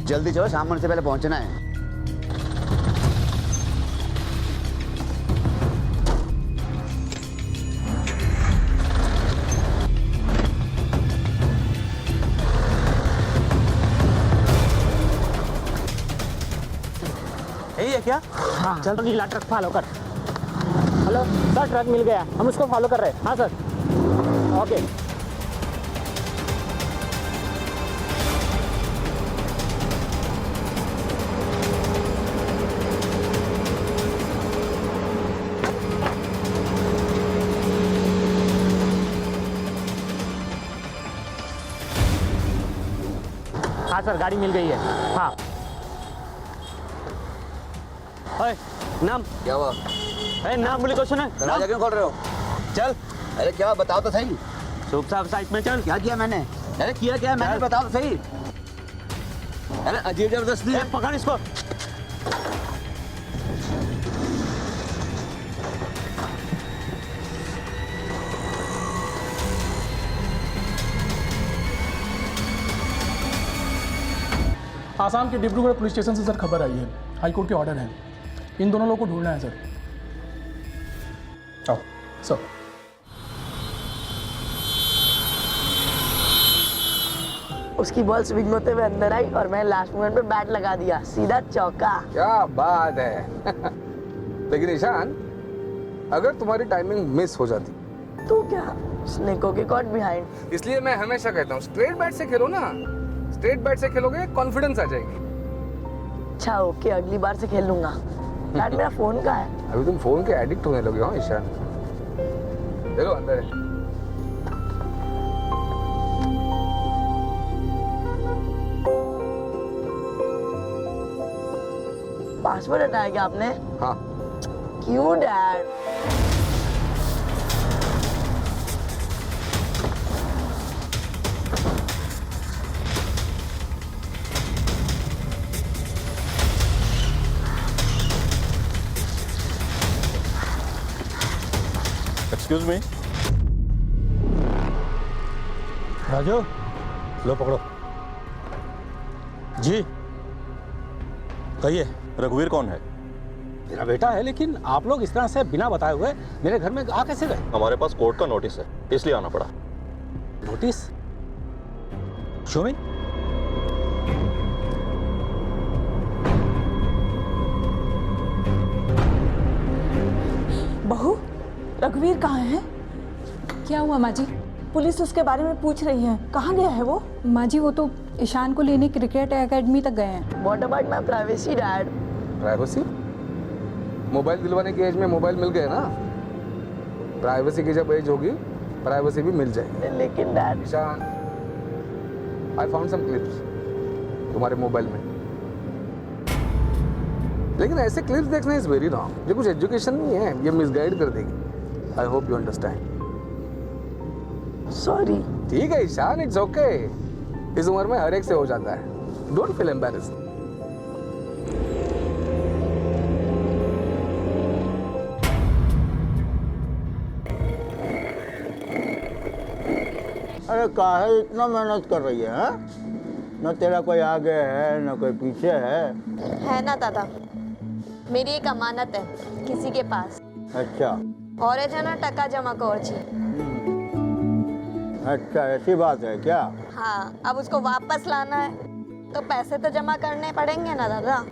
जल्दी चलो, शाम होने से पहले पहुंचना है। यही है क्या? हाँ चल, नीला ट्रक फॉलो कर। हेलो सर, ट्रक मिल गया, हम उसको फॉलो कर रहे हैं। हाँ सर, ओके। हाँ सर, गाड़ी मिल गई है। हाँ। ओए, नाम क्या हुआ? नाम बोले क्वेश्चन है। दरवाजा क्यों खोल रहे हो? चल, अरे क्या बताओ तो सही। सूप साहब साइड में चल। क्या किया मैंने? अरे किया क्या मैंने, बताओ तो सही। अरे अजीब जबरदस्ती है। पकड़ इसको। आसाम के डिब्रूगढ़ पुलिस स्टेशन से सर खबर आई है, हाईकोर्ट के ऑर्डर है, इन दोनों लोगों को ढूंढना है सर। आओ सर। उसकी बॉल स्विंग होते हुए अंदर आई और मैं लास्ट मोमेंट पे बैट लगा दिया, सीधा चौका। क्या बात है। लेकिन ईशान, अगर तुम्हारी टाइमिंग मिस हो जाती तो क्या, स्नेको के कॉट बिहाइंड। इसलिए मैं हमेशा कहता हूँ स्ट्रेट बैट से खेलो ना। स्ट्रेट बैट से खेलोगे कॉन्फिडेंस आ जाएगी। अच्छा ओके, अगली बार से खेल लूंगा। बैट मेरा फोन का है। अभी तुम फोन के एडिक्ट होने लगे हो ईशान। देखो अंदर है। पासवर्ड हटाया क्या आपने? हाँ। क्यों डैड? Excuse me. राजू, लो पकड़ो। जी कहिए। रघुवीर कौन है? मेरा बेटा है, लेकिन आप लोग इस तरह से बिना बताए हुए मेरे घर में आ कैसे गए? हमारे पास कोर्ट का नोटिस है, इसलिए आना पड़ा। नोटिस? शो मी। बहू, रघुवीर कहाँ है? क्या हुआ माँ जी? पुलिस उसके बारे में पूछ रही है, कहाँ गया है वो? माँ जी वो तो ईशान को लेने क्रिकेट एकेडमी तक गए हैं। What about my privacy, dad? Privacy? Mobile दिलवाने की एज में मोबाइल मिल गए ना। प्राइवेसी की जब एज होगी, प्राइवेसी भी मिल जाएगी। लेकिन dad, Ishaan, I found some clips तुम्हारे मोबाइल में। लेकिन ऐसे क्लिप्स देखना इज वेरी रॉन्ग। ये कुछ एजुकेशन नहीं है, ये मिसगाइड कर देगी। I hope you understand. Sorry. ठीक है ईशान, इट्स ओके। इस उम्र में हर एक से हो जाता है। Don't feel embarrassed. अरे काहे इतना मेहनत कर रही है? न तेरा कोई आगे है न कोई पीछे है ना दादा, मेरी एक अमानत है किसी के पास। अच्छा और है ना टका जमा करची। अच्छा, ऐसी बात है क्या? हाँ, अब उसको वापस लाना है तो पैसे तो जमा करने पड़ेंगे ना दादा।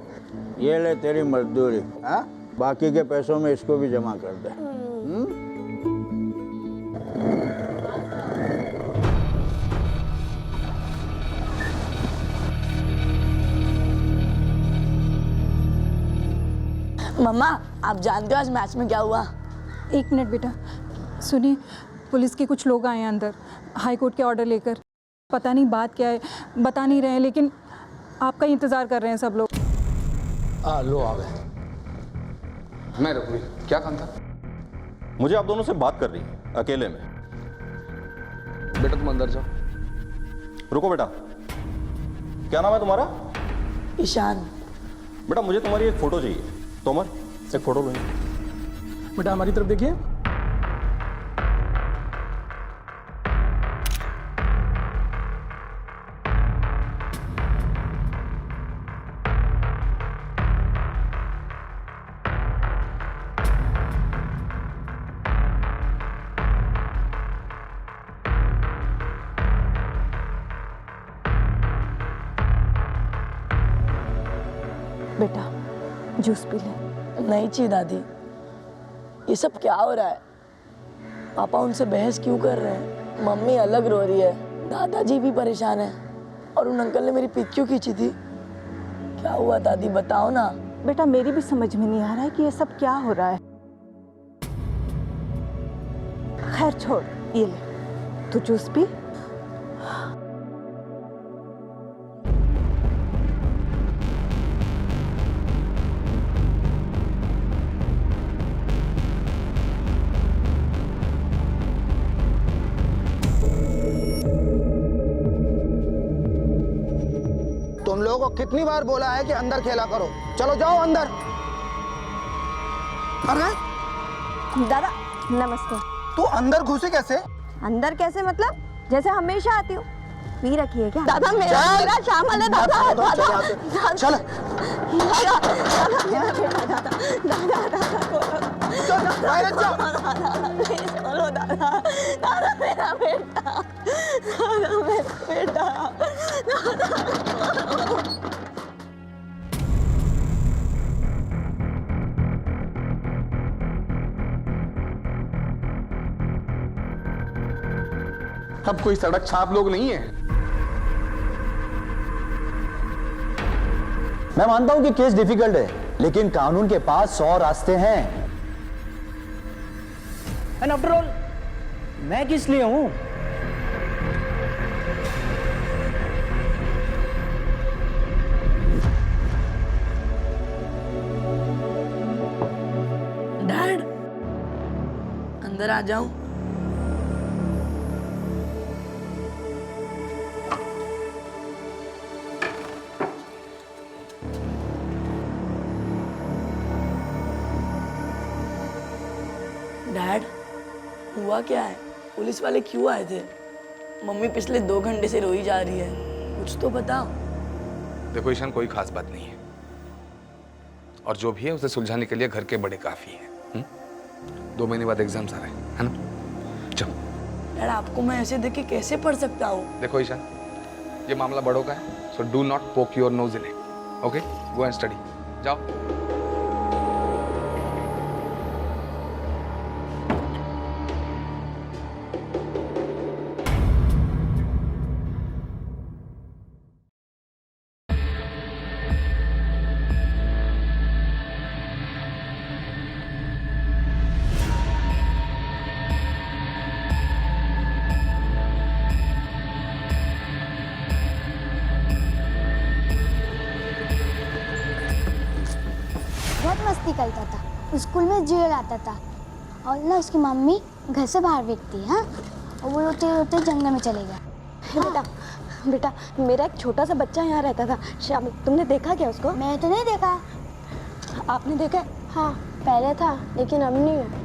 ये ले तेरी मजदूरी। हाँ, बाकी के पैसों में इसको भी जमा कर दे। मम्मा, आप जानते हो आज मैच में क्या हुआ? एक मिनट बेटा, सुनिए, पुलिस के कुछ लोग आए हैं अंदर हाई कोर्ट के ऑर्डर लेकर। पता नहीं बात क्या है, बता नहीं रहे हैं, लेकिन आपका इंतज़ार कर रहे हैं सब लोग। लो आ गए। मैं रघुवीर, क्या काम था? मुझे आप दोनों से बात कर रही है, अकेले में। बेटा तुम अंदर जाओ। रुको बेटा, क्या नाम है तुम्हारा? ईशान। बेटा मुझे तुम्हारी एक फ़ोटो चाहिए। तोमर, एक फ़ोटो लो। बेटा हमारी तरफ देखिए। बेटा जूस पी ले। नहीं चाहिए दादी, ये सब क्या हो रहा है? पापा उनसे बहस क्यों कर रहे हैं? मम्मी अलग रो रही है, दादाजी भी परेशान है, और उन अंकल ने मेरी पीठ क्यों खींची थी? क्या हुआ दादी, बताओ ना। बेटा मेरी भी समझ में नहीं आ रहा है कि ये सब क्या हो रहा है। खैर छोड़, ये ले तू जूस पी। तुम लोगों को कितनी बार बोला है कि अंदर खेला करो? चलो जाओ अंदर। अरे दादा नमस्ते। तू अंदर घुसी कैसे? अंदर कैसे मतलब? जैसे हमेशा आती हूँ। पी रखी है क्या? दादा चल। मेरा शामिल है दादा। चल बोलो दादा, दादा मेरा बेटा, दादा मेरा बेटा, अब कोई सड़क छाप लोग नहीं है। मैं मानता हूं कि केस डिफिकल्ट है, लेकिन कानून के पास 100 रास्ते हैं। एंड आफ्टर ऑल मैं किस लिए हूं? डैड अंदर आ जाऊं? डैड हुआ क्या है? पुलिस वाले क्यों आए थे? मम्मी पिछले 2 घंटे से रोई जा रही है, कुछ तो बताओ। देखो ईशान, कोई खास बात नहीं है, और जो भी है उसे सुलझाने के लिए घर के बड़े काफी हैं। 2 महीने बाद एग्जाम्स आ रहे हैं, है ना? चलो। डैड आपको मैं ऐसे देख के कैसे पढ़ सकता हूँ? देखो ईशान, ये मामला बड़ों का है, सो डू नॉट पोक your nose in it. Okay, go and study. जाओ। बहुत मस्ती करता था, स्कूल में जेल आता था, और ना उसकी मम्मी घर से बाहर फेंकती है। हाँ, और वो रोते रोते जंगल में चले गया। बेटा बेटा मेरा एक छोटा सा बच्चा यहाँ रहता था शामिल, तुमने देखा क्या उसको? मैंने तो नहीं देखा। आपने देखा? हाँ पहले था, लेकिन अब नहीं है।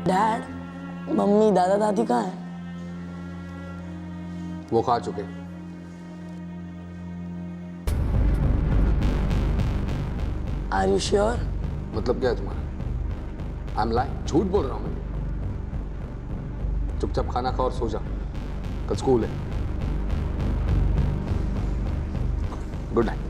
डैड मम्मी दादा दादी कहाँ है? वो खा चुके। Are you sure? मतलब क्या है तुम्हारा? आई एम लाइंग, झूठ बोल रहा हूँ मैं। चुपचाप खाना खा और सो जा, कल स्कूल है। Good night.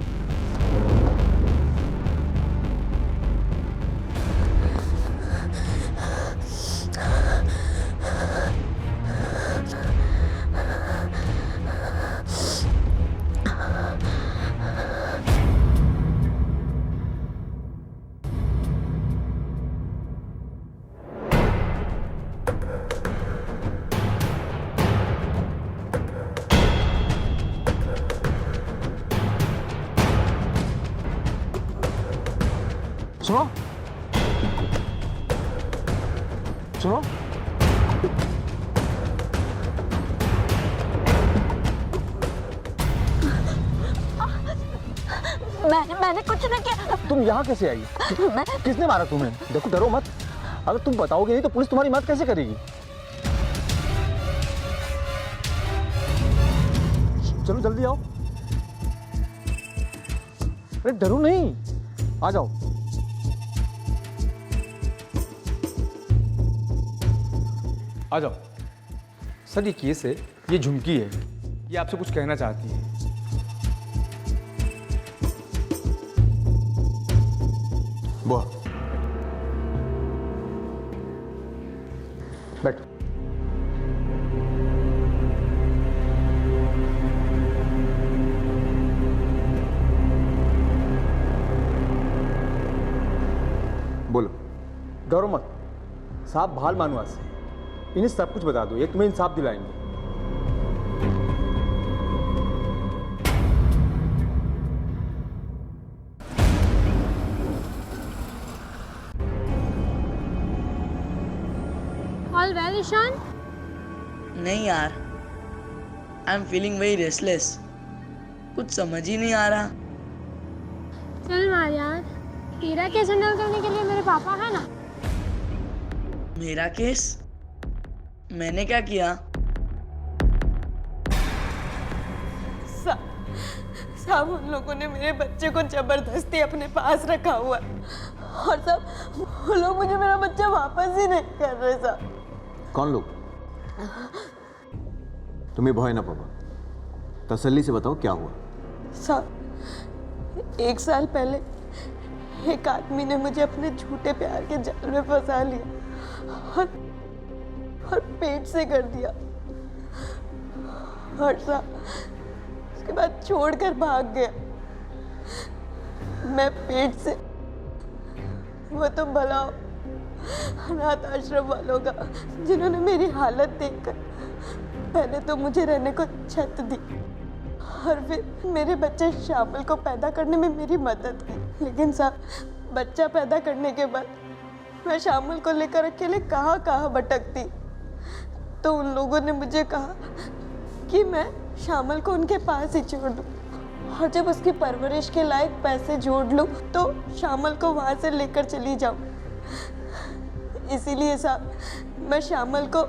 सुनो सुनो, मैंने कुछ नहीं किया। तुम यहाँ कैसे आई? किसने मारा तुम्हें? देखो डरो मत, अगर तुम बताओगे नहीं तो पुलिस तुम्हारी मदद कैसे करेगी? चलो जल्दी आओ। अरे डरो नहीं, आ जाओ। आ जाओ। सर ये केस है, ये झुमकी है, ये आपसे कुछ कहना चाहती है। बुआ बैठ। बोलो। डरो मत, साहब भाल मानवा से इन्हें सब कुछ बता दो, ये तुम्हें इंसाफ दिलाएंगे। All well Ishaan? नहीं यार, I am feeling very restless. कुछ समझ ही नहीं आ रहा। चल मार यार, तेरा केस हैंडल करने के लिए मेरे पापा है ना। मेरा केस? मैंने क्या किया? साहब उन लोगों ने मेरे बच्चे को जबरदस्ती अपने पास रखा हुआ है और सब वो लोग मुझे मेरा बच्चा वापस ही नहीं कर रहे साहब। कौन लोग? तुम्हें भय ना पापा, तसल्ली से बताओ क्या हुआ। साहब 1 साल पहले एक आदमी ने मुझे अपने झूठे प्यार के जाल में फंसा लिया और पेट से कर दिया और साहब उसके बाद छोड़कर भाग गया। मैं पेट से, वो तो भला अनाथ आश्रम वालों का जिन्होंने मेरी हालत देखकर पहले तो मुझे रहने को छत दी और फिर मेरे बच्चे शामिल को पैदा करने में मेरी मदद की। लेकिन साहब बच्चा पैदा करने के बाद मैं शामिल को लेकर अकेले कहाँ कहाँ भटकती, तो उन लोगों ने मुझे कहा कि मैं शामिल को उनके पास ही छोड़ दूँ और जब उसकी परवरिश के लायक पैसे जोड़ लूँ तो शामिल को वहाँ से लेकर चली जाऊँ। इसीलिए साहब मैं शामिल को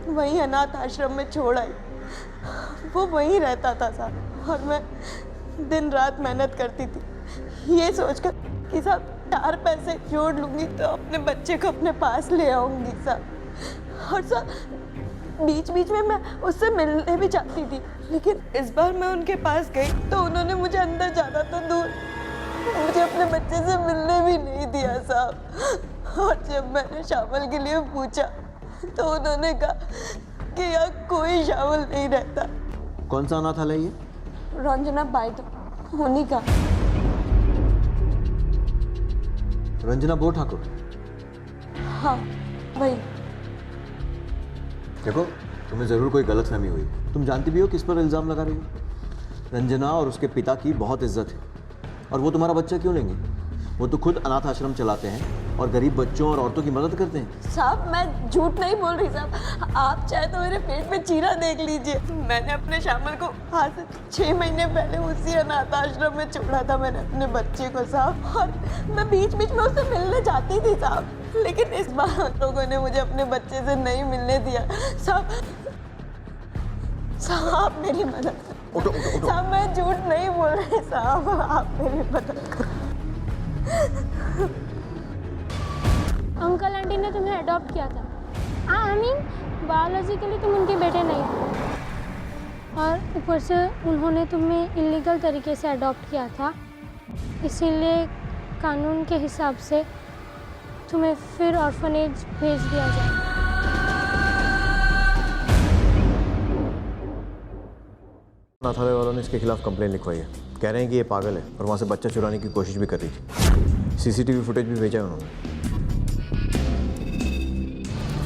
वहीं अनाथ आश्रम में छोड़ आई। वो वहीं रहता था साहब और मैं दिन रात मेहनत करती थी ये सोचकर कि साहब 4 पैसे जोड़ लूँगी तो अपने बच्चे को अपने पास ले आऊँगी साहब। और साहब बीच बीच में मैं उससे मिलने भी चाहती थी, लेकिन इस बार मैं उनके पास गई तो उन्होंने मुझे अंदर जाना तो दूर मुझे अपने बच्चे से मिलने भी नहीं दिया साहब। और जब मैंने शामिल के लिए पूछा तो उन्होंने कहा कि यहाँ कोई शामिल नहीं रहता। कौन सा अनाथालय ये? रंजना बाई तो उन्हीं का। रंजना बो ठाकुर? हाँ वही। देखो तुम्हें जरूर कोई गलतफहमी हुई। तुम जानती भी हो किस पर इल्जाम लगा रही हो। रंजना और उसके पिता की बहुत इज्जत है और वो तुम्हारा बच्चा क्यों लेंगे? वो तो खुद अनाथ आश्रम चलाते हैं और गरीब बच्चों और औरतों की मदद करते हैं। साहब मैं झूठ नहीं बोल रही साहब, आप चाहे तो मेरे पेट में चीरा देख लीजिए। मैंने अपने शामिल को आज से 6 महीने पहले उसी अनाथ आश्रम में छोड़ा था मैंने अपने बच्चे को साहब। और मैं बीच बीच में उससे मिलने जाती थी साहब, लेकिन इस बार लोगों ने मुझे अपने बच्चे से नहीं मिलने दिया साहब। साहब मेरी मदद करो साहब, मैं झूठ नहीं बोल रही साहब, आप मेरी मदद करो। अंकल आंटी ने तुम्हें अडॉप्ट किया था। आई मीन बायोलॉजिकली तुम उनके बेटे नहीं थे और ऊपर से उन्होंने तुम्हें इलीगल तरीके से अडॉप्ट किया था, इसीलिए कानून के हिसाब से तुम्हें फिर ऑर्फनेज भेज दिया जाए। अनाथालय वालों ने इसके खिलाफ कंप्लेन लिखवाई है। कह रहे हैं कि ये पागल है और वहाँ से बच्चा चुराने की कोशिश भी कर रही थी। सीसीटीवी फुटेज भी भेजा है उन्होंने।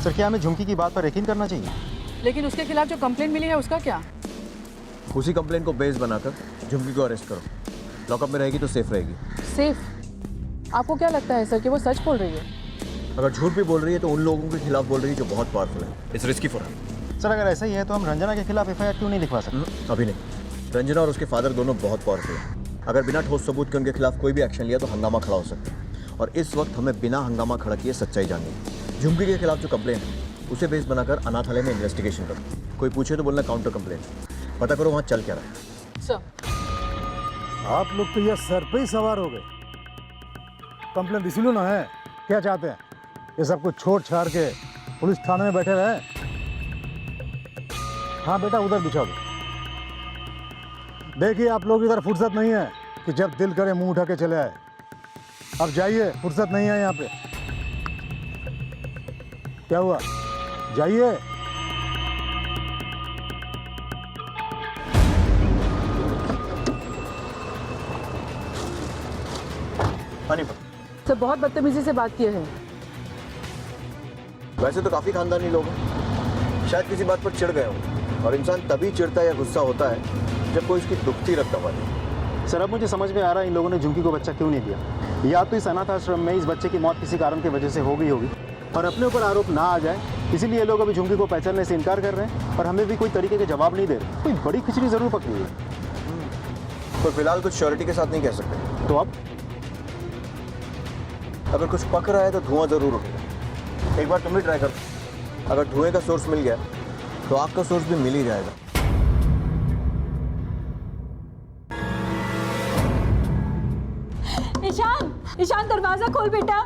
सर क्या हमें झुमकी की बात पर यकीन करना चाहिए? लेकिन उसके खिलाफ जो कंप्लेंट मिली है उसका क्या? उसी कंप्लेन को बेस बनाकर झुमकी को अरेस्ट करो। लॉकअप में रहेगी तो सेफ रहेगी। सेफ? आपको क्या लगता है सर कि वो सच बोल रही है? अगर झूठ भी बोल रही है तो उन लोगों के खिलाफ बोल रही है जो बहुत पावरफुल है। It's risky for her. Sir अगर ऐसा ही है तो हम रंजना के खिलाफ एफआईआर क्यों नहीं लिखवा सकते? अभी नहीं। रंजना और उसके फादर दोनों बहुत पावरफुल हैं। अगर बिना ठोस सबूत के उनके खिलाफ कोई भी एक्शन लिया तो हंगामा खड़ा हो सकता है और इस वक्त हमें बिना हंगामा खड़ा किए सच्चाई जाननी है। झुमकी के खिलाफ जो कंप्लेन है उसे बेस बनाकर अनाथालय में इन्वेस्टिगेशन करो। कोई पूछे तो बोलना काउंटर कंप्लेन। पता करो वहाँ चल क्या रहा है। सर आप लोग तो यह सर पे ही सवार हो गए। कंप्लेन इसीलिए ना है, क्या चाहते हैं ये सब कुछ छोड़ छाड़ के पुलिस थाने में बैठे रहे? हाँ बेटा उधर बिछा दो। देखिए आप लोग इधर फुर्सत नहीं है कि जब दिल करे मुंह उठा के चले आए। अब जाइए, फुर्सत नहीं है यहाँ पे। क्या हुआ, जाइए। सर बहुत बदतमीजी से बात किया है। वैसे तो काफी खानदानी लोग हैं, शायद किसी बात पर चिढ़ गए हो। और इंसान तभी चिढ़ता या गुस्सा होता है जब कोई उसकी दुखती रकम वाली। सर अब मुझे समझ में आ रहा है इन लोगों ने झुमकी को बच्चा क्यों नहीं दिया। या तो इस अनाथ आश्रम में इस बच्चे की मौत किसी कारण की वजह से हो गई होगी और अपने ऊपर आरोप ना आ जाए, इसीलिए ये लोग अभी झुमकी को पहचानने से इनकार कर रहे हैं और हमें भी कोई तरीके के जवाब नहीं दे रहे। कोई बड़ी खिचड़ी जरूर पकड़ी है। तो फिलहाल कुछ श्योरिटी के साथ नहीं कह सकते। तो अब अगर कुछ पक रहा है तो धुआं जरूर उठेगा। एक बार तुम भी ट्राई करो। अगर धुएं का सोर्स मिल गया तो आग का सोर्स भी मिल ही जाएगा। ईशान, ईशान दरवाजा खोल बेटा,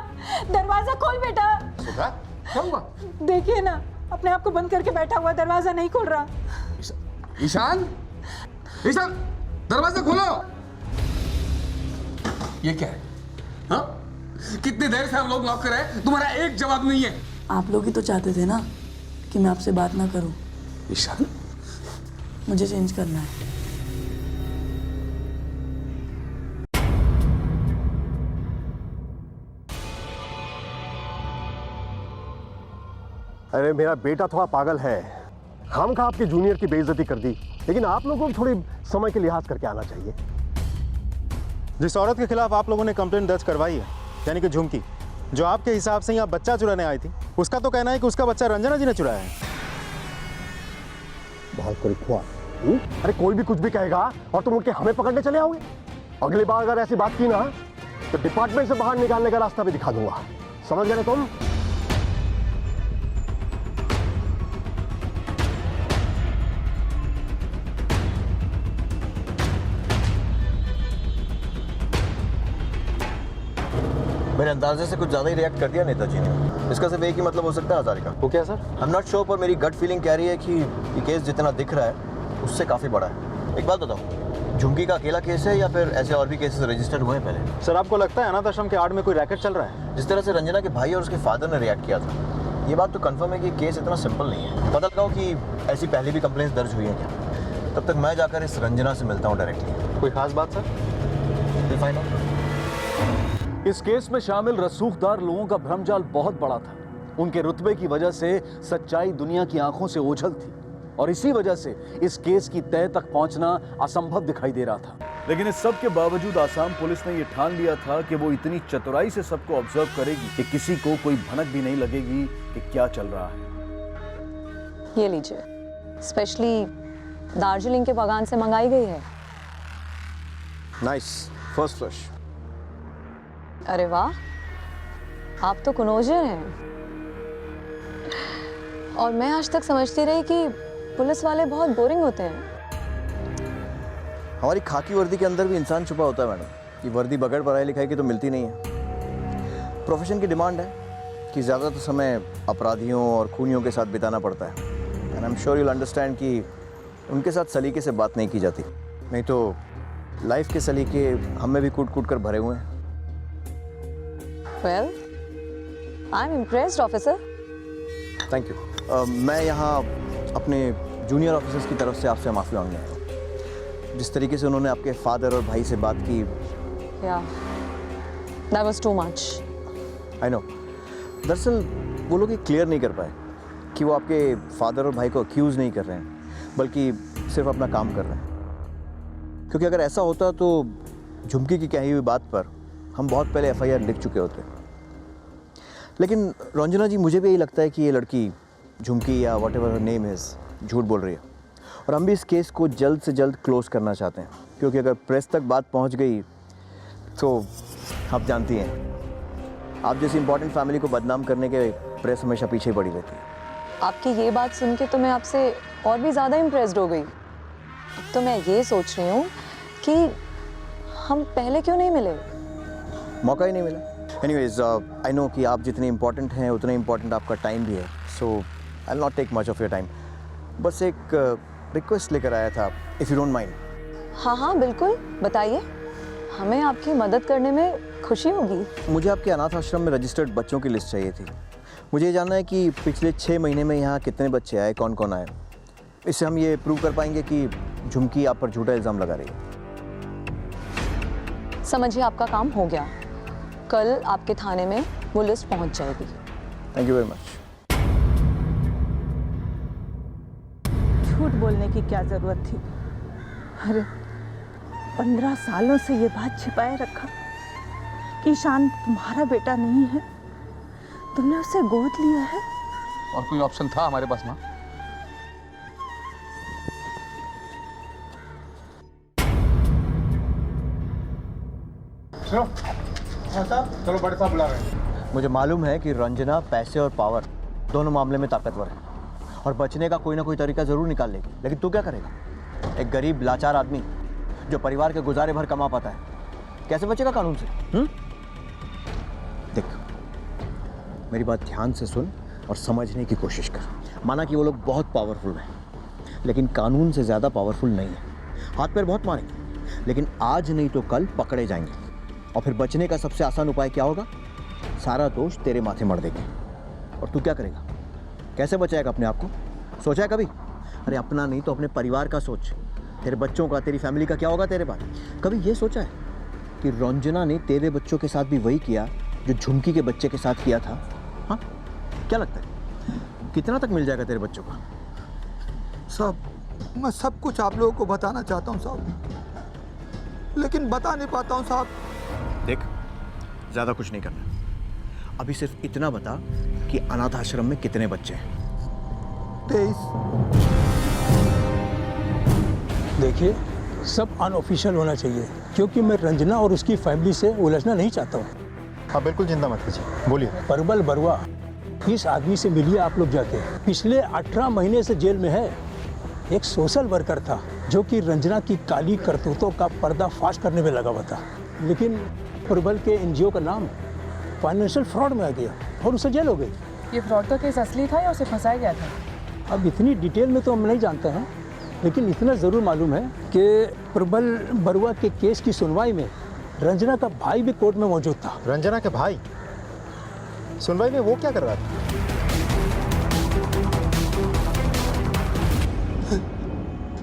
दरवाजा खोल बेटा। सुधा, क्या हुआ? देखिए ना, अपने आप को बंद करके बैठा हुआ, दरवाजा नहीं खोल रहा। ईशान, ईशान, दरवाजा खोलो। ये क्या है? हाँ? कितनी देर से हम लोग लॉक कर रहे हैं, तुम्हारा एक जवाब नहीं है। आप लोग ही तो चाहते थे ना कि मैं आपसे बात ना करूं। ईशान, मुझे चेंज करना है। अरे मेरा बेटा थोड़ा पागल है। हम खा आपके जूनियर की बेइज्जती कर दी, लेकिन आप लोगों को थोड़ी समय के लिहाज करके आना चाहिए। जिस औरत के खिलाफ आप लोगों ने कंप्लेंट दर्ज करवाई है, यानी कि झुमकी, जो आपके हिसाब से यहाँ बच्चा चुराने आई थी, उसका तो कहना है कि उसका बच्चा रंजना जी ने चुराया है। बहुत करीब हुआ। अरे कोई भी कुछ भी कहेगा और तुम उनके हमें पकड़ने चले आओगे। अगली बार अगर ऐसी बात की ना तो डिपार्टमेंट से बाहर निकालने का रास्ता भी दिखा दूंगा। समझ गए ना तुम? मेरे अंदाजे से कुछ ज़्यादा ही रिएक्ट कर दिया नेताजी ने। इसका सिर्फ एक ही मतलब हो सकता है हजारिका। वो क्या sir? I am not sure, पर मेरी गट फीलिंग कह रही है कि ये केस जितना दिख रहा है उससे काफ़ी बड़ा है। एक बात बताओ, झुमकी का अकेला केस है या फिर ऐसे और भी केसेस रजिस्टर्ड हुए हैं पहले? सर आपको लगता है अनाथ आश्रम के आड़ में कोई रैकेट चल रहा है? जिस तरह से रंजना के भाई और उसके फादर ने रिएक्ट किया था, ये बात तो कंफर्म है कि केस इतना सिंपल नहीं है। पता लगाओ कि ऐसी पहले भी कंप्लेंट्स दर्ज हुई हैं क्या। तब तक मैं जाकर इस रंजना से मिलता हूँ डायरेक्टली। कोई खास बात सर? Find out. इस केस में शामिल रसूखदार लोगों का भ्रमजाल बहुत बड़ा था। उनके रुतबे की वजह से सच्चाई दुनिया की आंखों से ओझल थी और इसी वजह से इस केस की तह तक पहुंचना असंभव दिखाई दे रहा था। लेकिन इस सब के बावजूद आसाम पुलिस ने यह ठान लिया था कि वो इतनी चतुराई से सबको ऑब्जर्व करेगी कि किसी को कोई भनक भी नहीं लगेगी कि क्या चल रहा है। ये लीजिए, स्पेशली दार्जिलिंग के बागान से मंगाई गई है। Nice, first flush. अरे वाह, आप तो कुनोजर हैं। और मैं आज तक समझती रही कि पुलिस वाले बहुत बोरिंग होते हैं। हमारी खाकी वर्दी के अंदर भी इंसान छुपा होता है मैडम। ये वर्दी बगैर पढ़ाई लिखाई की तो मिलती नहीं है। प्रोफेशन की डिमांड है कि ज़्यादातर समय अपराधियों और खूनियों के साथ बिताना पड़ता है। And I am sure you will understand कि उनके साथ सलीके से बात नहीं की जाती, नहीं तो लाइफ के सलीके हमें भी कूट कूट कर भरे हुए हैं। Well, I'm impressed, officer. Thank you. मैं यहाँ अपने जूनियर ऑफिसर्स की तरफ से आपसे माफ़ी मांगने आया हूँ। जिस तरीके से उन्होंने आपके फादर और भाई से बात की। Yeah, that was too much. I know. दरअसल वो लोग ये क्लियर नहीं कर पाए कि वो आपके फादर और भाई को अक्यूज़ नहीं कर रहे हैं, बल्कि सिर्फ अपना काम कर रहे हैं। क्योंकि अगर ऐसा होता तो झुमकी की कही हुई बात पर हम बहुत पहले FIR लिख चुके होते। लेकिन रंजना जी, मुझे भी यही लगता है कि ये लड़की झुमकी या what ever her name is झूठ बोल रही है और हम भी इस केस को जल्द से जल्द क्लोज करना चाहते हैं। क्योंकि अगर प्रेस तक बात पहुंच गई तो आप जानती हैं, आप जैसी इंपॉर्टेंट फैमिली को बदनाम करने के प्रेस हमेशा पीछे ही पड़ी रहती है। आपकी ये बात सुन के तो मैं आपसे और भी ज़्यादा इम्प्रेस्ड हो गई। अब तो मैं ये सोच रही हूँ कि हम पहले क्यों नहीं मिले। मौका ही नहीं मिला। एनीवेज आई नो कि आप जितने इंपॉर्टेंट हैं उतने इंपॉर्टेंट आपका टाइम भी है, so I will not take much of your time. बस एक रिक्वेस्ट लेकर आया था, इफ़ यू डोंट माइंड। हाँ हाँ बिल्कुल, बताइए, हमें आपकी मदद करने में खुशी होगी। मुझे आपके अनाथ आश्रम में रजिस्टर्ड बच्चों की लिस्ट चाहिए थी। मुझे ये जानना है कि पिछले 6 महीने में यहाँ कितने बच्चे आए, कौन कौन आए। इससे हम ये प्रूव कर पाएंगे कि झुमकी आप पर झूठा इल्ज़ाम लगा रही है। समझिए आपका काम हो गया। कल आपके थाने में वो लिस्ट पहुँच जाएगी। Thank you very much. झूठ बोलने की क्या जरूरत थी? अरे 15 सालों से ये बात छिपाए रखा कि ईशान तुम्हारा बेटा नहीं है, तुमने उसे गोद लिया है। और कोई ऑप्शन था हमारे पास माँ? चलो बड़े साहब बुला रहे हैं। मुझे मालूम है कि रंजना पैसे और पावर दोनों मामले में ताकतवर है और बचने का कोई ना कोई तरीका ज़रूर निकाल लेगी। लेकिन तू क्या करेगा? एक गरीब लाचार आदमी जो परिवार के गुजारे भर कमा पाता है, कैसे बचेगा कानून से? देख, मेरी बात ध्यान से सुन और समझने की कोशिश कर। माना कि वो लोग बहुत पावरफुल हैं, लेकिन कानून से ज़्यादा पावरफुल नहीं है। हाथ पैर बहुत मारेंगे, लेकिन आज नहीं तो कल पकड़े जाएंगे। और फिर बचने का सबसे आसान उपाय क्या होगा? सारा दोष तेरे माथे मर देंगे। और तू क्या करेगा? कैसे बचाएगा अपने आप को? सोचा है कभी? अरे अपना नहीं तो अपने परिवार का सोच। तेरे बच्चों का, तेरी फैमिली का क्या होगा तेरे बाद? कभी ये सोचा है कि रंजना ने तेरे बच्चों के साथ भी वही किया जो झुमकी के बच्चे के साथ किया था? हाँ, क्या लगता है कितना तक मिल जाएगा तेरे बच्चों का? साहब, मैं सब कुछ आप लोगों को बताना चाहता हूँ साहब, लेकिन बता नहीं पाता हूँ साहब। देख, ज़्यादा कुछ नहीं करना। अभी सिर्फ इतना बता कि अनाथ आश्रम में कितने बच्चे हैं? 23। देखिए, सब अनऑफिशियल होना चाहिए, क्योंकि मैं रंजना और उसकी फैमिली से उलझना नहीं चाहता हूँ। हाँ बिल्कुल, चिंता मत कीजिए, बोलिए। परबल बरुआ, इस आदमी से मिलिए आप लोग जाके। पिछले 18 महीने से जेल में है। एक सोशल वर्कर था जो कि रंजना की काली करतूतों का पर्दाफाश करने में लगा हुआ था, लेकिन परबल के एनजीओ का नाम फाइनेंशियल फ्रॉड में आ गया और उसे जेल हो गई। ये फ्रॉड का केस असली था या उसे फंसाया गया था? अब इतनी डिटेल में तो हम नहीं जानते हैं, लेकिन इतना ज़रूर मालूम है कि प्रबल बरुआ के केस की सुनवाई में रंजना का भाई भी कोर्ट में मौजूद था। रंजना के भाई सुनवाई में वो क्या कर रहा था?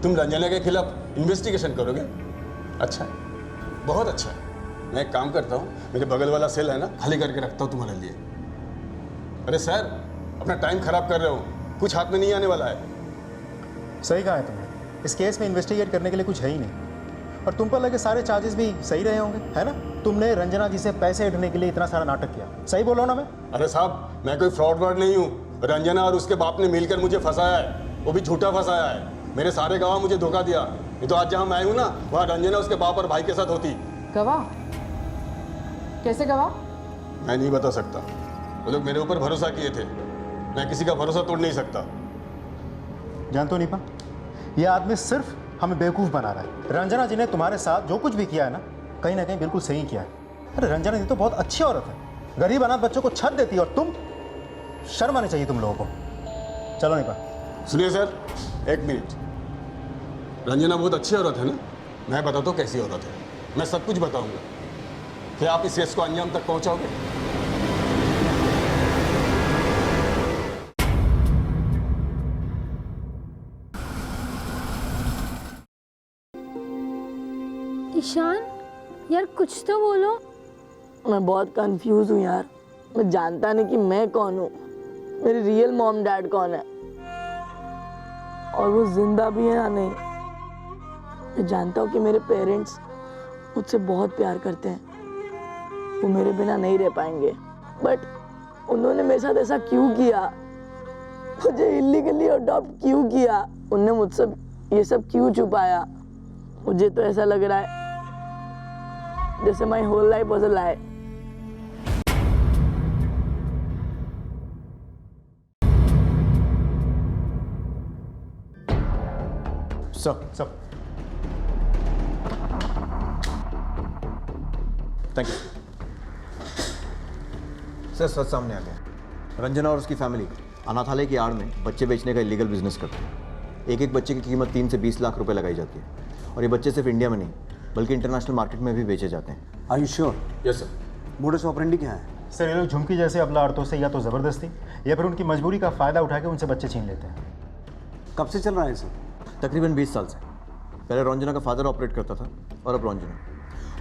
तुम रंजना के खिलाफ इन्वेस्टिगेशन करोगे? अच्छा है, बहुत अच्छा है। मैं एक काम करता हूँ, मेरे बगल वाला सेल है ना, खाली करके रखता हूँ तुम्हारे लिए। अरे सर, अपना टाइम खराब कर रहे हो, कुछ हाथ में नहीं आने वाला है। सही कहा है तुमने, इस केस में इन्वेस्टिगेट करने के लिए कुछ है ही नहीं। और तुम पर लगे सारे चार्जेस भी सही रहे होंगे, है ना? तुमने रंजना जी से पैसे ऐंठने के लिए इतना सारा नाटक किया, सही बोलो ना मैं? अरे साहब, मैं कोई फ्रॉड वर्ड नहीं हूँ। रंजना और उसके बाप ने मिलकर मुझे फंसाया है, वो भी झूठा फंसाया है। मेरे सारे गवाह मुझे धोखा दिया। नहीं तो आज जहाँ मैं हूँ ना, वहाँ रंजना उसके बाप और भाई के साथ होती। गवाह? कैसे गवाह? मैं नहीं बता सकता, वो लोग मेरे ऊपर भरोसा किए थे, मैं किसी का भरोसा तोड़ नहीं सकता। जानते हो नीपा, यह आदमी सिर्फ हमें बेवकूफ़ बना रहा है। रंजना जी ने तुम्हारे साथ जो कुछ भी किया है ना कहीं बिल्कुल सही किया है। अरे रंजना जी तो बहुत अच्छी औरत है, गरीब अनाथ बच्चों को छत देती है, और तुम, शर्म आनी चाहिए तुम लोगों को। चलो नीपा। सुनिए सर, एक मिनट। रंजना बहुत अच्छी औरत है ना? मैं बताता हूँ कैसी औरत है, मैं सब कुछ बताऊंगा। क्या आप इस केस को अंजाम तक पहुंचाओगे? ईशान, यार कुछ तो बोलो। मैं बहुत कंफ्यूज हूँ यार, मैं जानता नहीं कि मैं कौन हूँ, मेरी रियल मॉम डैड कौन है, और वो जिंदा भी है या नहीं। मैं जानता हूँ कि मेरे पेरेंट्स मुझसे बहुत प्यार करते हैं, वो मेरे बिना नहीं रह पाएंगे, बट उन्होंने मेरे साथ ऐसा क्यों किया? मुझे इल्लीगली अडॉप्ट क्यों किया? उनने मुझसे ये सब क्यों छुपाया? मुझे तो ऐसा लग रहा है जैसे my whole life was a lie. Sir thank you sir. सच सामने आ गया। रंजना और उसकी फैमिली अनाथालय की आड़ में बच्चे बेचने का इलीगल बिजनेस करते हैं। एक एक बच्चे की कीमत 3 से 20 लाख रुपए लगाई जाती है और ये बच्चे सिर्फ इंडिया में नहीं बल्कि इंटरनेशनल मार्केट में भी बेचे जाते हैं। Are you sure? Yes sir. Modus operandi क्या है? सर ये लोग झुमकी जैसे अबला औरतों से या तो ज़बरदस्ती या फिर उनकी मजबूरी का फ़ायदा उठा के उनसे बच्चे छीन लेते हैं। कब से चल रहा है सर? तकरीबन 20 साल से। पहले रंजना का फादर ऑपरेट करता था और अब रंजना।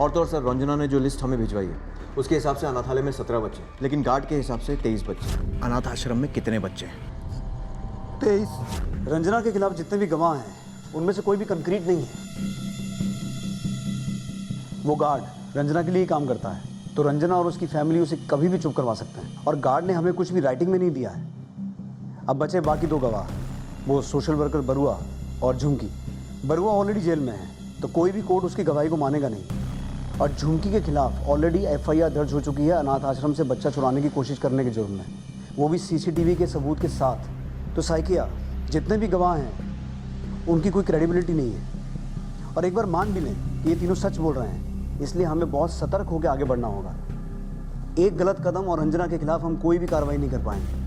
और तो और सर रंजना ने जो लिस्ट हमें भिजवाई है उसके हिसाब से अनाथालय में 17 बच्चे, लेकिन गार्ड के हिसाब से 23 बच्चे। अनाथ आश्रम में कितने बच्चे हैं? 23। रंजना के खिलाफ जितने भी गवाह हैं उनमें से कोई भी कंक्रीट नहीं है। वो गार्ड रंजना के लिए ही काम करता है, तो रंजना और उसकी फैमिली उसे कभी भी चुप करवा सकते हैं और गार्ड ने हमें कुछ भी राइटिंग में नहीं दिया है। अब बचे बाकी 2 गवाह, वो सोशल वर्कर बरुआ और झुमकी। बरुआ ऑलरेडी जेल में है तो कोई भी कोर्ट उसकी गवाही को मानेगा नहीं और झुमकी के खिलाफ ऑलरेडी FIR दर्ज हो चुकी है अनाथ आश्रम से बच्चा चुराने की कोशिश करने के जुर्म में, वो भी CCTV के सबूत के साथ। तो साइकिया जितने भी गवाह हैं उनकी कोई क्रेडिबिलिटी नहीं है और एक बार मान भी लें कि ये तीनों सच बोल रहे हैं, इसलिए हमें बहुत सतर्क होकर आगे बढ़ना होगा। एक गलत कदम और रंजना के खिलाफ हम कोई भी कार्रवाई नहीं कर पाएंगे।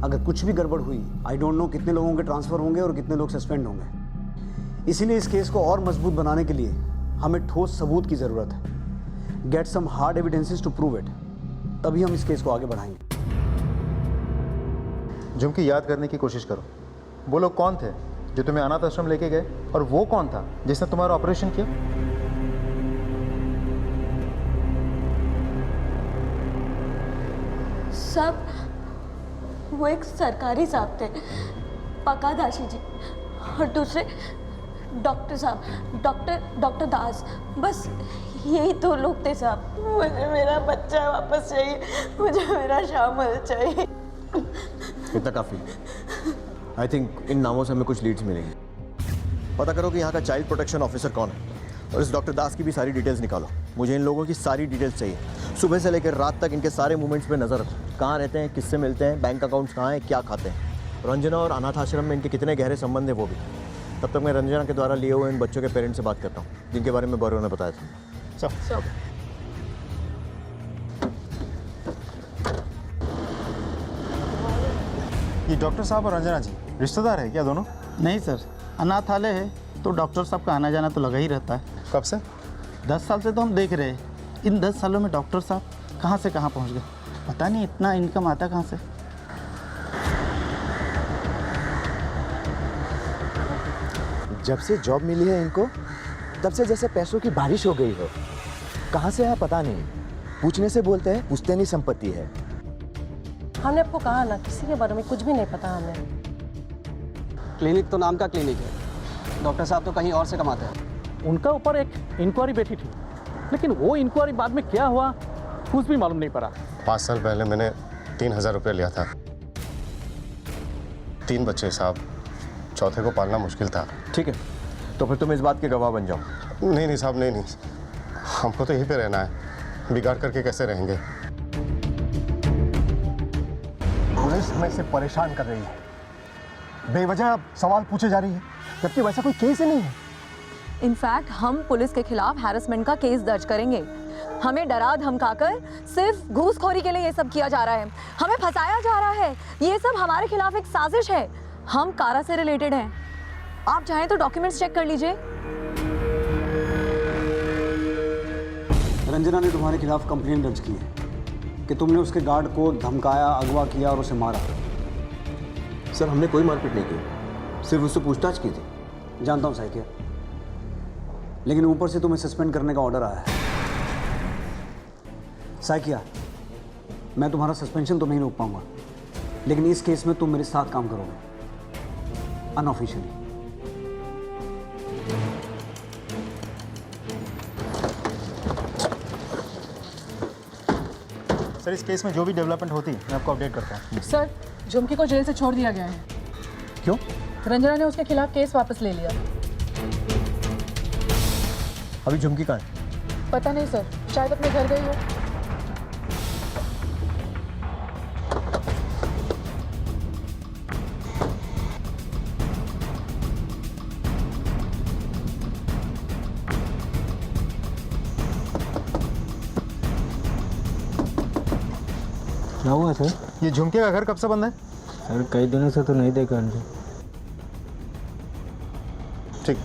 अगर कुछ भी गड़बड़ हुई आई डोंट नो कितने लोगों के ट्रांसफ़र होंगे और कितने लोग सस्पेंड होंगे। इसीलिए इस केस को और मजबूत बनाने के लिए हमें ठोस सबूत की ज़रूरत है। Get some hard evidences to prove it, तभी हम इस केस को आगे बढ़ाएंगे। झुमकी याद करने की कोशिश करो, वो लोग कौन थे जो तुम्हें अनाथ आश्रम लेके गए और वो कौन था जिसने तुम्हारा ऑपरेशन किया? सब वो एक सरकारी साहब थे, पकादाशी जी, और दूसरे डॉक्टर साहब, डॉक्टर दास। बस यही 2 लोग थे साहब। मुझे मेरा बच्चा वापस चाहिए, मुझे मेरा शामिल चाहिए। इतना काफ़ी। आई थिंक इन नामों से हमें कुछ लीड्स मिलेंगे। पता करो कि यहाँ का चाइल्ड प्रोटेक्शन ऑफिसर कौन है और इस डॉक्टर दास की भी सारी डिटेल्स निकालो। मुझे इन लोगों की सारी डिटेल्स चाहिए। सुबह से लेकर रात तक इनके सारे मूवमेंट्स पे नज़र रखो। कहाँ रहते हैं, किससे मिलते हैं, बैंक अकाउंट्स कहाँ हैं, क्या खाते हैं। रंजना और अनाथ आश्रम में इनके कितने गहरे संबंध है वो भी। तब तक मैं रंजना के द्वारा लिए हुए इन बच्चों के पेरेंट्स से बात करता हूँ जिनके बारे में बरुआ ने बताया था। सब ये डॉक्टर साहब और रंजना जी रिश्तेदार है क्या दोनों? नहीं सर, अनाथालय है तो डॉक्टर साहब का आना जाना तो लगा ही रहता है। कब से? 10 साल से तो हम देख रहे हैं। इन 10 सालों में डॉक्टर साहब कहाँ से कहाँ पहुँच गए, पता नहीं इतना इनकम आता कहाँ से। जब से जॉब मिली है इनको तब से जैसे पैसों की बारिश हो गई हो। कहाँ से है पता नहीं, पूछने से बोलते हैं पुश्तैनी संपत्ति है। हमने आपको कहा ना, किसी के बारे में कुछ भी नहीं पता हमें। क्लिनिक तो नाम का क्लिनिक है, डॉक्टर साहब तो कहीं और से कमाते हैं। उनका ऊपर एक इंक्वायरी बैठी थी, लेकिन वो इंक्वायरी बाद में क्या हुआ कुछ भी मालूम नहीं पड़ा। 5 साल पहले मैंने 3000 रुपये लिया था। 3 बच्चे साहब, चौथे को पालना मुश्किल था। ठीक है, तो फिर तुम इस बात के गवाह बन जाओ। नहीं साहब, नहीं, हमको तो यहीं पे रहना है। बिगाड़ करके कैसे रहेंगे? पुलिस हमें से परेशान कर रही है, बेवजह सवाल पूछे जा रही है, जबकि वैसा कोई केस ही नहीं है। इनफैक्ट हम पुलिस के खिलाफ हैरेसमेंट का केस दर्ज करेंगे। हमें डरा धमकाकर सिर्फ घूसखोरी के लिए ये सब किया जा रहा है, हमें फंसाया जा रहा है। ये सब हमारे खिलाफ एक साजिश है। हम कारा से रिलेटेड हैं। आप चाहें तो डॉक्यूमेंट्स चेक कर लीजिए। रंजना ने तुम्हारे खिलाफ कंप्लेन दर्ज की है कि तुमने उसके गार्ड को धमकाया, अगवा किया और उसे मारा। सर हमने कोई मारपीट नहीं की, सिर्फ उससे पूछताछ की थी। जानता हूँ साइकिया, लेकिन ऊपर से तुम्हें सस्पेंड करने का ऑर्डर आया है। साइकिया, मैं तुम्हारा सस्पेंशन तो नहीं रोक पाऊंगा, लेकिन इस केस में तुम मेरे साथ काम करोगे अनऑफिशियली। सर इस केस में जो भी डेवलपमेंट होती है मैं आपको अपडेट करता हूँ। सर झुमकी को जेल से छोड़ दिया गया है। क्यों? रंजना ने उसके खिलाफ केस वापस ले लिया। अभी झुमकी कहाँ है? पता नहीं सर, शायद अपने घर गई हो। क्या हुआ सर? ये झुमके का घर कब से बंद है? सर कई दिनों से तो नहीं देखा हमने। ठीक,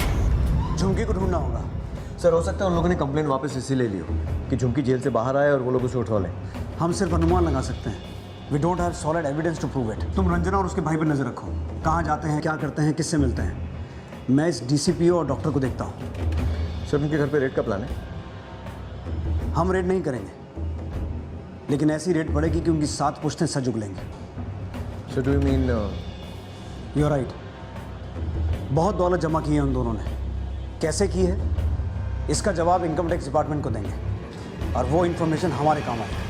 झुमकी को ढूंढना होगा। सर हो सकता है उन लोगों ने कंप्लेंट वापस इसीलिए ली हो कि झुमकी जेल से बाहर आए और वो लोग उसे उठा लें। हम सिर्फ अनुमान लगा सकते हैं। We don't have solid evidence to prove it. तुम रंजना और उसके भाई पर नजर रखो, कहाँ जाते हैं, क्या करते हैं, किससे मिलते हैं। मैं इस डीसीपीओ और डॉक्टर को देखता हूँ। सर उनके घर पे रेड का प्लान है? हम रेड नहीं करेंगे, लेकिन ऐसी रेड पड़ेगी कि उनकी 7 पुश्तें सज उगलेंगे। So do you mean? You are right. बहुत दौलत जमा की है उन दोनों ने। कैसे की है इसका जवाब इनकम टैक्स डिपार्टमेंट को देंगे और वो इन्फॉर्मेशन हमारे काम आएगी।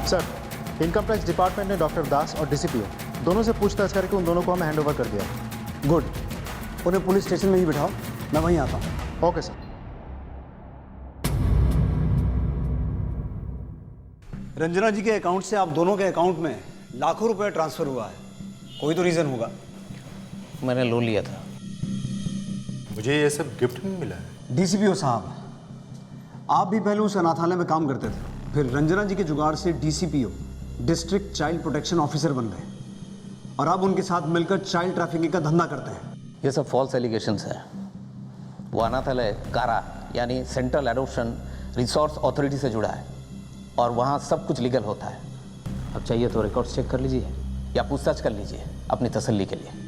सर, इनकम टैक्स डिपार्टमेंट ने डॉक्टर दास और डीसीपीओ दोनों से पूछताछ करके उन दोनों को हमें हैंड ओवर कर दिया। गुड, उन्हें पुलिस स्टेशन में ही बिठाओ, मैं वहीं आता हूँ। Okay sir. रंजना जी के अकाउंट से आप दोनों के अकाउंट में लाखों रुपए ट्रांसफर हुआ है। कोई तो रीजन होगा। मैंने लोन लिया था। मुझे ये सब गिफ्ट में मिला है। डीसीपीओ साहब, आप भी पहले उस अनाथालय में काम करते थे, फिर रंजना जी के जुगाड़ से DCPO district child protection officer बन गए और अब उनके साथ मिलकर चाइल्ड ट्रैफिकिंग का धंधा करते हैं। ये सब फॉल्स एलिगेशंस है। वो अनाथालय कारा यानी सेंट्रल एडॉप्शन रिसोर्स अथॉरिटी से जुड़ा है और वहाँ सब कुछ लीगल होता है। अब चाहिए तो रिकॉर्ड्स चेक कर लीजिए या पूछताछ कर लीजिए अपनी तसल्ली के लिए।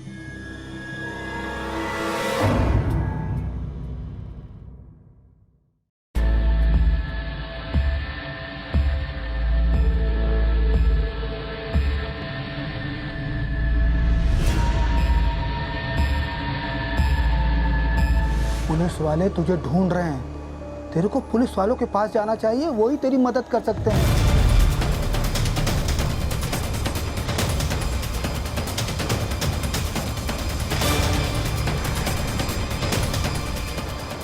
पुलिस वाले तुझे ढूंढ रहे हैं। तेरे को पुलिस वालों के पास जाना चाहिए, वही तेरी मदद कर सकते हैं।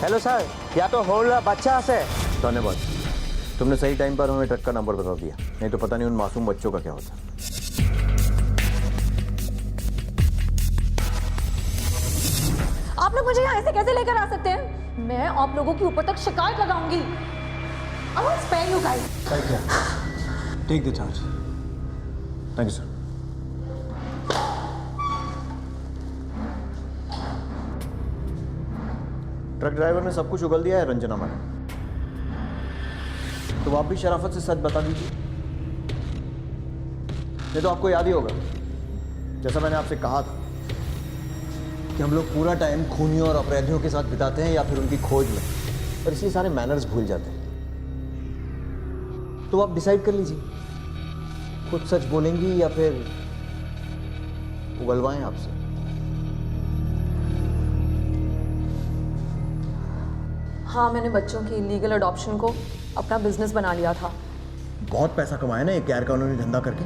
हेलो सर, या तो होल्ड बच्चा से। धन्यवाद, तुमने सही टाइम पर हमें ट्रक का नंबर बता दिया, नहीं तो पता नहीं उन मासूम बच्चों का क्या होता। आप लोग मुझे यहाँ ऐसे कैसे लेकर आ सकते हैं? मैं आप लोगों के ऊपर तक शिकायत लगाऊंगी। I won't spare you guys. Take the charge. Thank you sir. Truck driver ने सब कुछ उगल दिया है रंजना मैडम, तो आप भी शराफत से सच बता दीजिए। नहीं तो आपको याद ही होगा, जैसा मैंने आपसे कहा था कि हम लोग पूरा टाइम खूनियों और अपराधियों के साथ बिताते हैं या फिर उनकी खोज में, और इसलिए सारे मैनर्स भूल जाते हैं। तो आप डिसाइड कर लीजिए, खुद सच बोलेंगी या फिर उगलवाएं आपसे। हाँ, मैंने बच्चों की इलीगल अडॉप्शन को अपना बिजनेस बना लिया था। बहुत पैसा कमाया ना ये गैर कानूनी धंधा करके।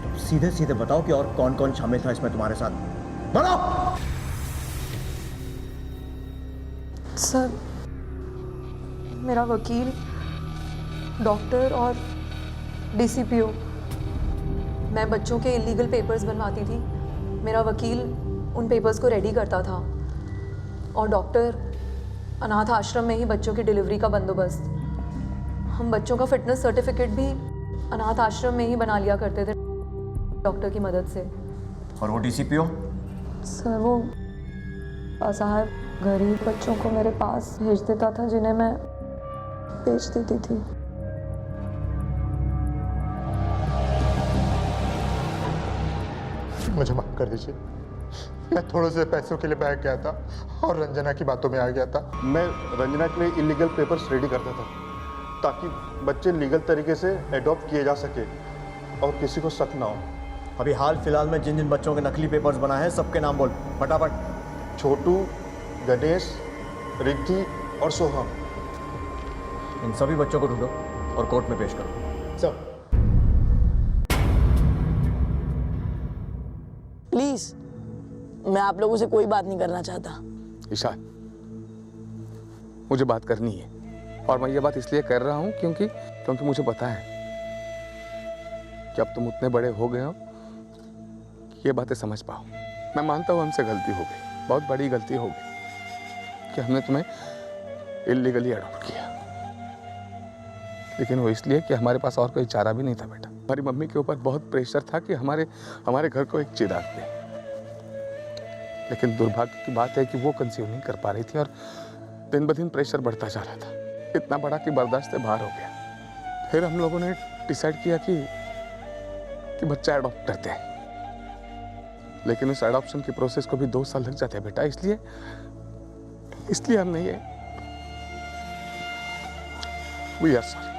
तो सीधे सीधे बताओ कि और कौन कौन शामिल था इसमें तुम्हारे साथ, बताओ। सर, मेरा वकील, डॉक्टर और डीसीपीओ, मैं बच्चों के इलीगल पेपर्स बनवाती थी। मेरा वकील उन पेपर्स को रेडी करता था और डॉक्टर अनाथ आश्रम में ही बच्चों की डिलीवरी का बंदोबस्त। हम बच्चों का फिटनेस सर्टिफिकेट भी अनाथ आश्रम में ही बना लिया करते थे डॉक्टर की मदद से। और वो डीसीपीओ? सर, वो असहाय गरीब बच्चों को मेरे पास भेज देता था जिन्हें मैं बेच देती थी। मुझे माफ कर दीजिए, मैं थोड़े से पैसों के लिए बैंक गया था और रंजना की बातों में आ गया था। मैं रंजना के लिए इलीगल पेपर्स रेडी करता था ताकि बच्चे लीगल तरीके से एडॉप्ट किए जा सके और किसी को शक ना हो। अभी हाल फिलहाल में जिन जिन बच्चों के नकली पेपर्स बनाए हैं सबके नाम बोल फटाफट। छोटू, गणेश, रिद्धि और सोहम। इन सभी बच्चों को ढूंढो और कोर्ट में पेश करो। सब। प्लीज, मैं आप लोगों से कोई बात नहीं करना चाहता। ईशान, मुझे बात करनी है और मैं ये बात इसलिए कर रहा हूँ क्योंकि मुझे पता है कि अब तुम उतने बड़े हो गए हो कि ये बातें समझ पाओ। मैं मानता हूँ हमसे गलती हो गई, बहुत बड़ी गलती हो गई कि हमने तुम्हें इल्लीगली अडॉप्ट किया, लेकिन वो इसलिए कि हमारे पास और कोई चारा भी नहीं था बेटा। हमारी मम्मी के ऊपर बहुत प्रेशर था कि हमारे घर को एक चिराग दे, लेकिन दुर्भाग्य की बात है कि वो कंसीव नहीं कर पा रही थी और दिन ब दिन प्रेशर बढ़ता जा रहा था, इतना बड़ा कि बर्दाश्त से बाहर हो गया। फिर हम लोगों ने डिसाइड किया कि बच्चा अडॉप्ट करते हैं, लेकिन उस अडॉप्शन की प्रोसेस को भी 2 साल लग जाते हैं बेटा। इसलिए हमने ये वी आर सॉरी।